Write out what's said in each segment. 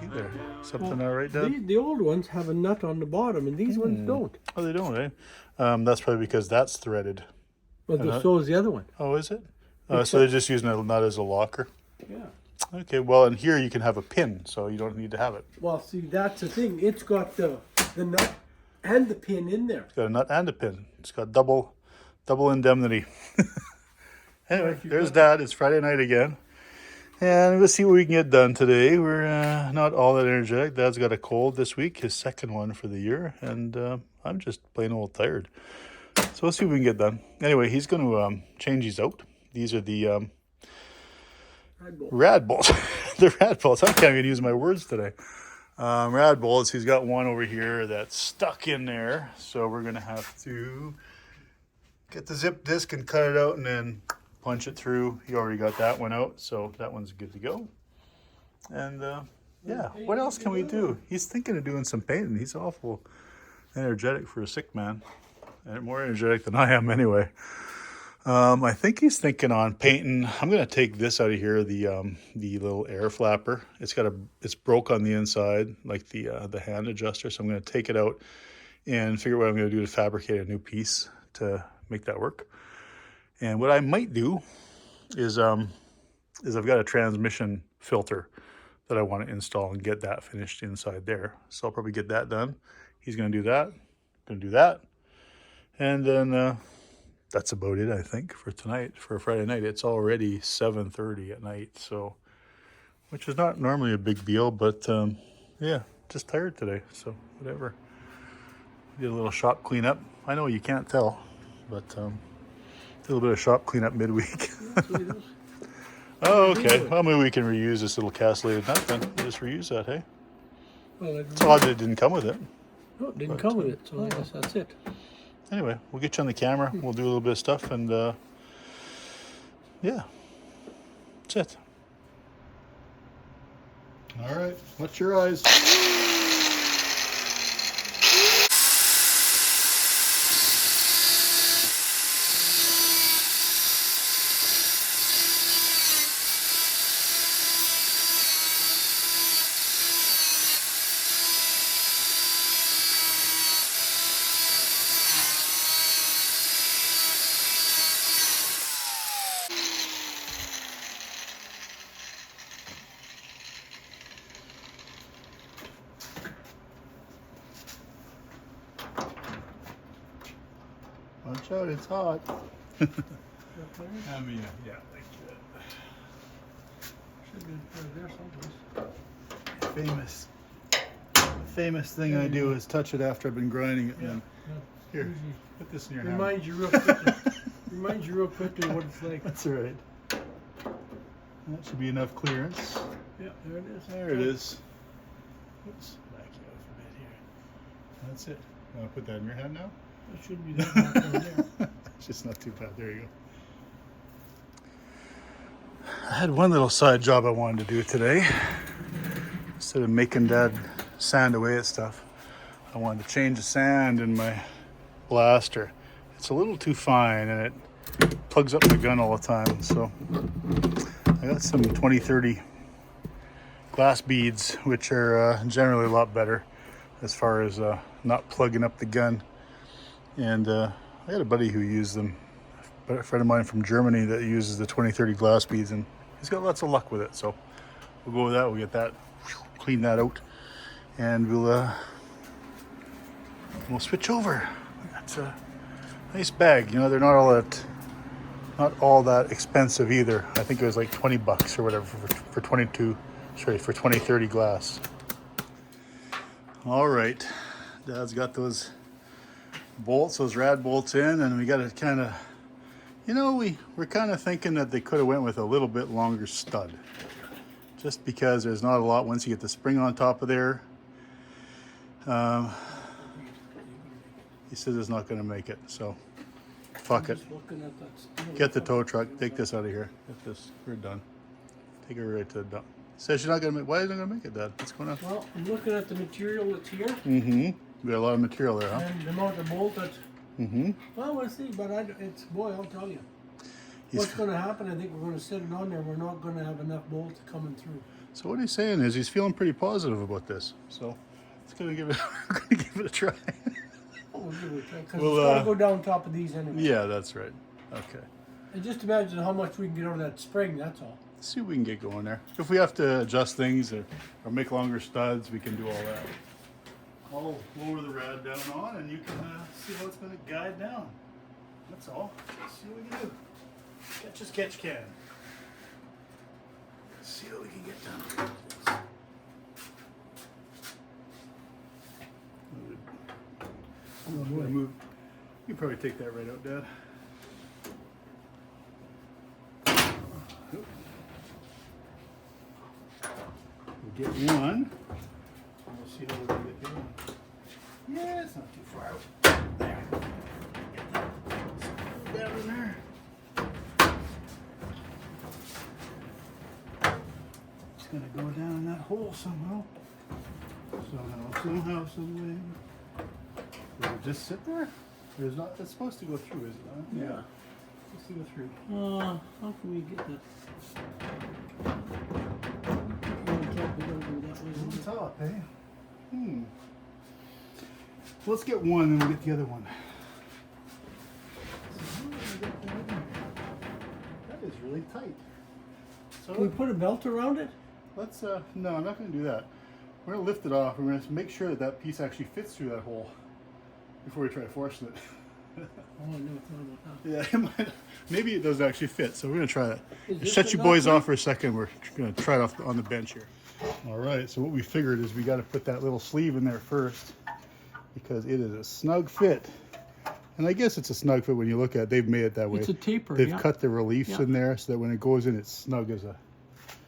see there. Something all right, Dad? The old ones have a nut on the bottom, and these ones don't. Oh, they don't, eh? That's probably because that's threaded. But so is the other one. Oh, is it? So they're just using a nut as a locker. Yeah. Okay, well, and here you can have a pin, so you don't need to have it. Well, see, that's the thing. It's got the nut and the pin in there. It's got a nut and a pin. It's got double indemnity. Anyway, there's Dad. It's Friday night again. And we'll see what we can get done today. We're not all that energetic. Dad's got a cold this week, his second one for the year. And I'm just plain old tired. So we'll see what we can get done. Anyway, he's going to change these out. These are the rad bolts. The rad bolts. I can't even use my words today. Rad bolts. He's got one over here that's stuck in there. So we're going to have to get the zip disc and cut it out and then punch it through. He already got that one out, so that one's good to go. And yeah, what else can we do? He's thinking of doing some painting. He's awful energetic for a sick man, and more energetic than I am anyway. I think he's thinking on painting. I'm going to take this out of here, the little air flapper. It's broke on the inside, like the hand adjuster. So I'm going to take it out and figure out what I'm going to do to fabricate a new piece to make that work. And what I might do is I've got a transmission filter that I want to install and get that finished inside there. So I'll probably get that done. He's going to do that. Going to do that. And then that's about it, I think, for tonight, for Friday night. It's already 7:30 at night, so, which is not normally a big deal, but yeah, just tired today, so whatever. Did a little shop cleanup. I know you can't tell, but a little bit of shop cleanup midweek. Oh, okay. Well, maybe we can reuse this little castellated nut then. We'll just reuse that, hey? Well, It's odd that it didn't come with it. No, it didn't come with it, so I guess that's it. Anyway, we'll get you on the camera. We'll do a little bit of stuff, and yeah, that's it. All right, watch your eyes. Watch out, it's hot. Yeah, like that. Should be there someplace. Famous thing I do is touch it after I've been grinding it. Yeah. Here, put this in your hand. Reminds you real quickly what it's like. That's all right. That should be enough clearance. Yeah, there it is. There it is. Oops, back you off a bit here. That's it. You want to put that in your hand now? It should be that there. It's just not too bad. There you go. I had one little side job I wanted to do today. Instead of making Dad sand away at stuff, I wanted to change the sand in my blaster. It's a little too fine and it plugs up my gun all the time. So I got some 20-30 glass beads, which are generally a lot better as far as not plugging up the gun. And I had a buddy who used them, a friend of mine from Germany that uses the 20-30 glass beads, and he's got lots of luck with it. So we'll go with that. We'll get that, clean that out, and we'll switch over. That's a nice bag. You know, they're not all that expensive either. I think it was like $20 or whatever for 20-30 glass. All right, Dad's got those bolts, those rad bolts in, and we got to kind of, you know, we're kind of thinking that they could have went with a little bit longer stud, just because there's not a lot once you get the spring on top of there. He says it's not going to make it, so fuck it. Get the tow truck, take this out of here. Get this, we're done. Take it right to the dump. Says she's not going to make. Why isn't it going to make it, Dad? What's going on? Well, I'm looking at the material that's here. Mm-hmm. We got a lot of material there, huh? And the amount of bolt that. Mm-hmm. Well, we'll see, but it's, boy, I'll tell you. What's going to happen? I think we're going to sit it on there. We're not going to have enough bolts coming through. So what he's saying is he's feeling pretty positive about this. So it's gonna give it, we're gonna give it a try. We'll give it a try because We'll, it's got to go down top of these anyway. Yeah, that's right. Okay. And just imagine how much we can get out of that spring. That's all. Let's see if we can get going there. If we have to adjust things or make longer studs, we can do all that. I'll lower the rad down on, and you can see how it's gonna guide down. That's all. Let's see what we can do. Catch as catch can. Let's see what we can get done. Oh boy. Move. You can probably take that right out, Dad. We'll get one. We'll see how we're gonna get going. Yeah, it's not too far out. There. Get that down in there. It's gonna go down in that hole somehow. Somehow, some way. Does it just sit there? There's not. It's supposed to go through, is it not? Yeah. It's supposed to go through. How can we get that? On the top, eh? Let's get one, and we'll get the other one. That is really tight. So Can we put a belt around it? let's. No, I'm not going to do that. We're going to lift it off. We're going to make sure that that piece actually fits through that hole before we try forcing it. Oh, I never thought about that. Yeah, it might, maybe it does actually fit. So we're going to try that. Is this Shut you the boys nut? off for a second. We're going to try it off on the bench here. All right. So what we figured is we got to put that little sleeve in there first because it is a snug fit. And I guess it's a snug fit when you look at it. They've made it that way. It's a taper. They've Yeah. cut the reliefs Yeah. in there so that when it goes in, it's snug as a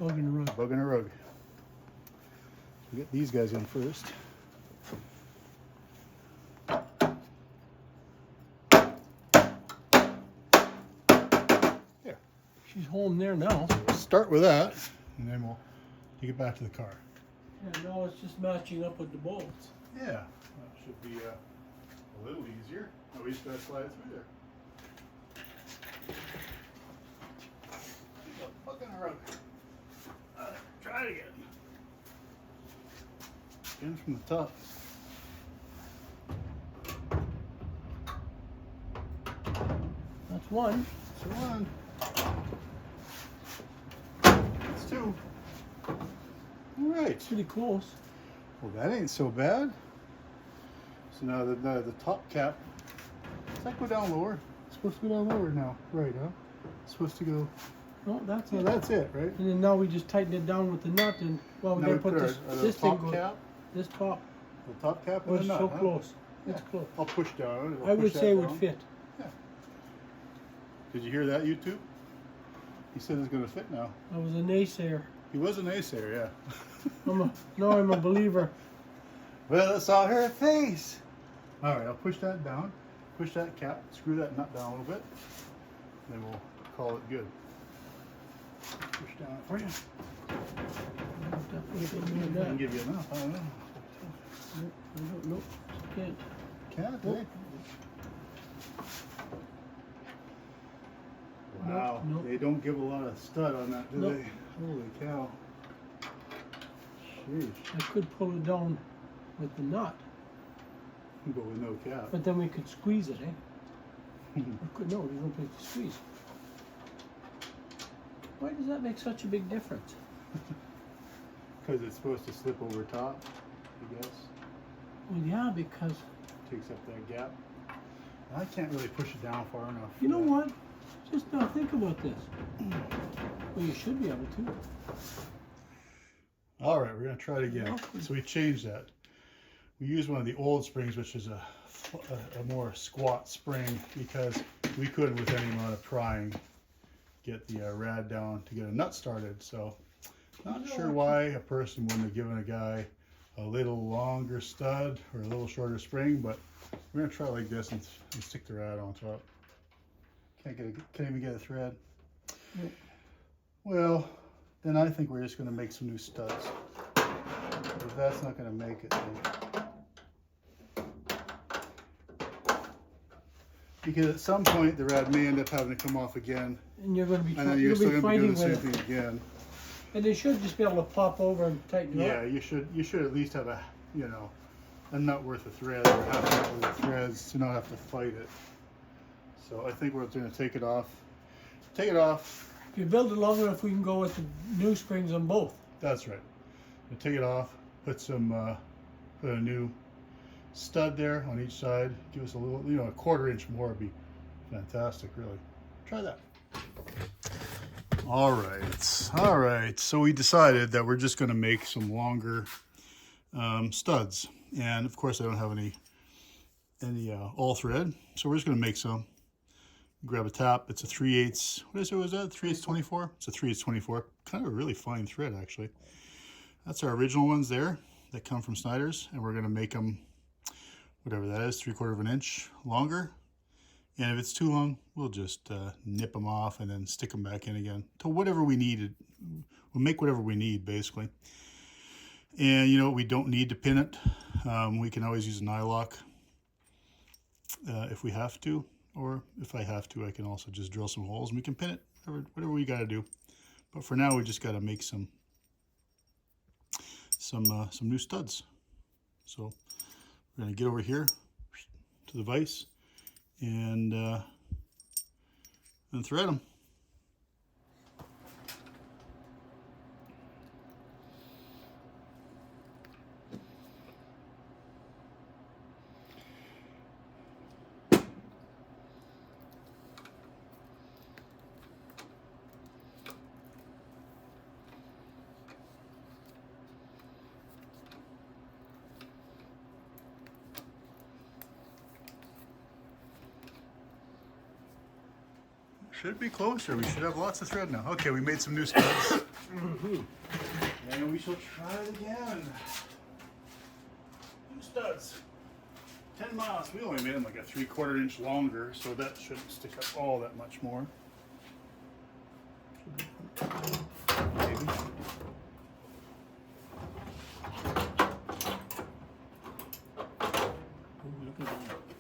Bug in the rug. bug in a rug. We'll get these guys in first. There. She's home there now. We'll start with that, and then we'll take it back to the car. Yeah, now it's just matching up with the bolts. Yeah, that should be a little easier. Oh, we just gotta slide it through there. Bug in a rug. Try it again. In from the top. That's one. So one. That's two. All right. Pretty close. Well, that ain't so bad. So now the top cap. Does that go down lower? It's supposed to go down lower now. Right, huh? It's supposed to go. No, that's Oh, it. that's it, right? And then now we just tighten it down with the nut, and well, we Now gotta we put put this our this thing top goes, cap. this top The top cap was and the nut. so huh? close. Yeah. It's close. I'll push down. I would say it would fit. Yeah. Did you hear that, YouTube? He said it's going to fit now. I was a naysayer. He was a naysayer, yeah. Now I'm a believer. Well, it's all her face. All right, I'll push that down. Push that cap. Screw that nut down a little bit. Then we'll call it good. Push down for you. I can give you enough. I don't know. Nope. Can't. Can't, eh? Wow, Nope. they don't give a lot of stud on that, do Nope. they? Holy cow. Sheesh. I could pull it down with the nut, But with no cap. but then we could squeeze it, eh? No, there's no place to squeeze. Why does that make such a big difference? Because it's supposed to slip over top, I guess. Well, yeah, because Takes up that gap. I can't really push it down far enough. you know what? Just now think about this. Well, you should be able to. All right, we're going to try it again. Okay. So we changed that. We used one of the old springs, which is a more squat spring, because we couldn't, with any amount of prying, get the rad down to get a nut started. So not sure why a person wouldn't have given a guy a little longer stud or a little shorter spring, but we're going to try it like this and stick the rad on top. Can't even get a thread. Nope. Well, then I think we're just going to make some new studs. If that's not going to make it, then Because at some point the rad may end up having to come off again, And you're going to be, and then you're still going to be doing the same with it. thing again. And they should just be able to pop over and tighten it Yeah, up. you should at least have a, you know, a nut worth of thread or half a nut worth of threads to not have to fight it. So I think we're going to take it off. Take it off. If you build it long enough, we can go with the new springs on both. That's right. We'll take it off. Put some, put a new stud there on each side. Give us a little, you know, a 1/4 inch more would be fantastic, really. Try that. All right. So we decided that we're just going to make some longer studs, and of course I don't have any all thread, so we're just going to make some. Grab a tap. It's a 3/8. What is it? Was that 3/8 24? It's a 3/8 24. Kind of a really fine thread, actually. That's our original ones there that come from Snyder's, and we're going to make them whatever that is, 3/4 inch longer. And if it's too long, we'll just nip them off and then stick them back in again to whatever we needed. We'll make whatever we need, basically. And you know, we don't need to pin it. We can always use an eye lock if we have to, or if I have to, I can also just drill some holes and we can pin it, whatever we got to do. But for now, we just got to make some new studs. So we're going to get over here to the vise and thread them. Should be closer. We should have lots of thread now. Okay, we made some new studs. And we shall try it again. New studs. 10 miles. We only made them like a 3/4 inch longer, so that shouldn't stick up all that much more. Maybe.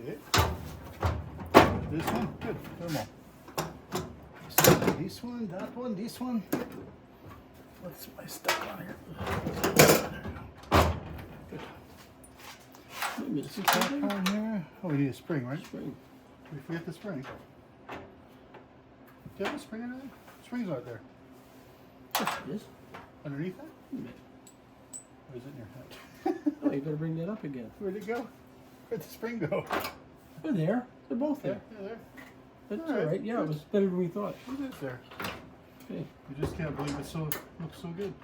Okay. This one? Good. Put them all. This one, that one, this one. What's my stuck on here? Good. Maybe it's On here. Oh, we need a spring, right? spring. Did we forget the spring? Do you have a spring underneath? Spring's out there. Yes, it is. Underneath that? Hmm. Or is it in your head? Oh, you better bring that up again. Where'd it go? Where'd the spring go? They're there. They're both there. Yeah, there. That's All right. all right. Yeah, it was better than we thought. It is there. Okay. You just can't believe it looks so good.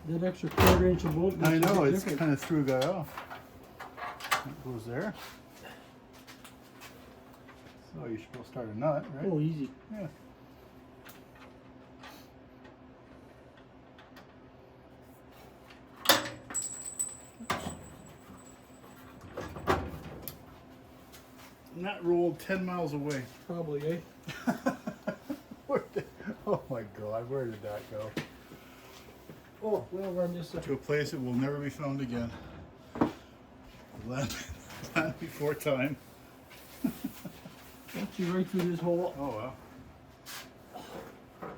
That extra 1/4 inch of bolt. I makes a know, big it's difference. kind of threw a guy off. That goes there. So you should go start a nut, right? Oh, easy. Yeah. Nut rolled 10 miles away. Probably, eh? Oh my God, where did that go? Oh, well, we're on this side. To a place that will never be found again. Land before time. Got you right through this hole. Oh well.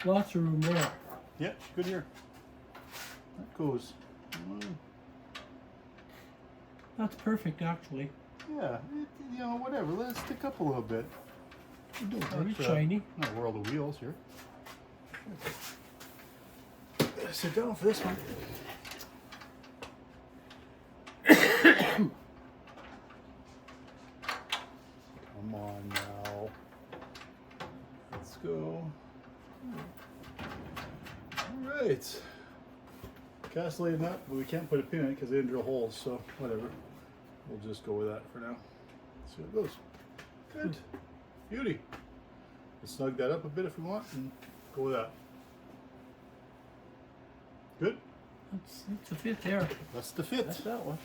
Lots of room there. Yeah, good here. That goes. That's perfect, actually. Yeah, you know, whatever. Let it stick up a little bit. Very That's, shiny. Not a world of wheels here. Sit down for this one. Come on now. Let's go. All right. Castellated nut, but we can't put a pin in it because they didn't drill holes, so whatever. We'll just go with that for now. See how it goes. Good. Beauty. We'll snug that up a bit if we want and go with that. Good? That's a fit there. That's the fit. That's that one.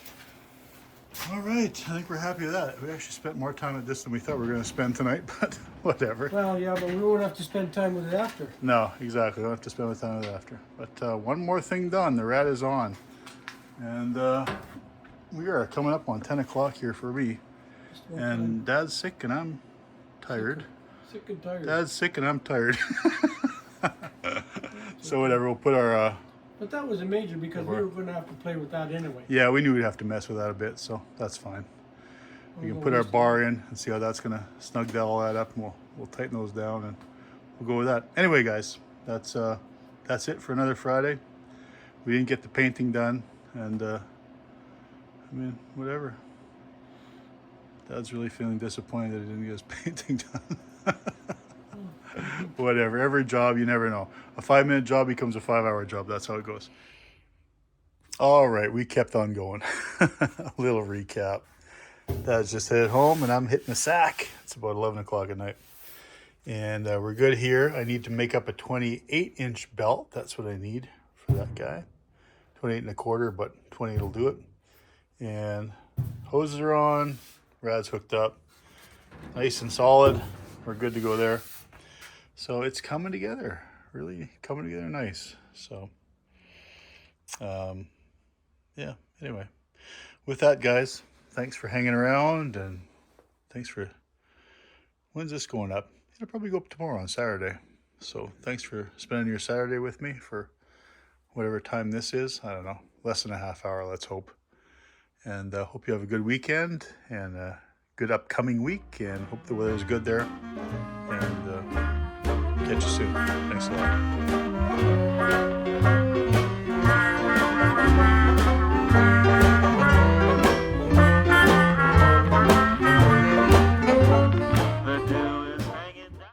All right, I think we're happy with that. We actually spent more time at this than we thought we were going to spend tonight, but whatever. Well, yeah, but we won't have to spend time with it after. No, exactly. We don't have to spend the time with it after. But one more thing done. The rad is on. And we are coming up on 10 o'clock here for me. And Dad's sick and I'm tired. Sick and tired. Dad's sick and I'm tired. So whatever, we'll put our... But that was a major because we were going to have to play with that anyway. yeah, we knew we'd have to mess with that a bit, so that's fine. We can put our bar in and see how that's going to snug all that up, and we'll tighten those down and we'll go with that. Anyway, guys, that's it for another Friday. We didn't get the painting done, and I mean, whatever. Dad's really feeling disappointed that he didn't get his painting done. Whatever, every job, you never know. A 5-minute job becomes a 5-hour job. That's how it goes. All right, we kept on going. A little recap. Dad's just headed home and I'm hitting the sack. It's about 11 o'clock at night. And we're good here. I need to make up a 28-inch belt. That's what I need for that guy. 28 and a quarter, but 28 will do it. And hoses are on. Rad's hooked up. Nice and solid. We're good to go there. So it's coming together. Really coming together nice. So, yeah, anyway. With that, guys, thanks for hanging around, and thanks for... When's this going up? It'll probably go up tomorrow on Saturday. So thanks for spending your Saturday with me for whatever time this is. I don't know, less than a half hour, let's hope. And hope you have a good weekend and a good upcoming week, and hope the weather's good there. And catch you soon. Thanks a lot.